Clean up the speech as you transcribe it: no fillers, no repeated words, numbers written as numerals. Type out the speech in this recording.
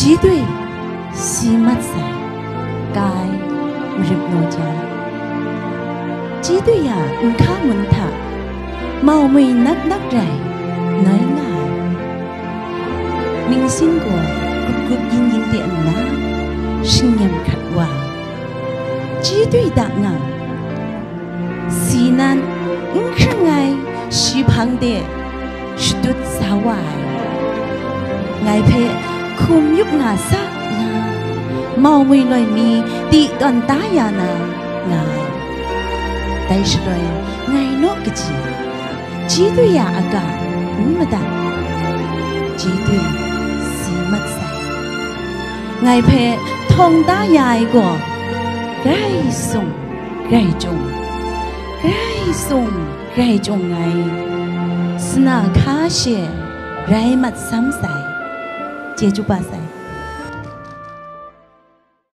chỉ đuôi xì mắt dài cái rực nô cha chỉ đuôi à khá muốn thả màu mì nát nát rải nói ngài mình xin của cục yin yin điện ná sinh nhầm khát hòa chỉ đuôi đã ngờ xì nan khăn ngài xì bằng địa đút xa hoài ngài phê khum giúp ngà sát ngà màu mùi lời mì tị toàn tá ya nà ngài tay rồi ngài nốt cái gì chỉ tôi ya aga mà đã chỉ tôi xì mất sai ngài phê thông tá ya của gai sung gai trùng ngài sna khá xệ rai mặt sám sai 接住吧噻。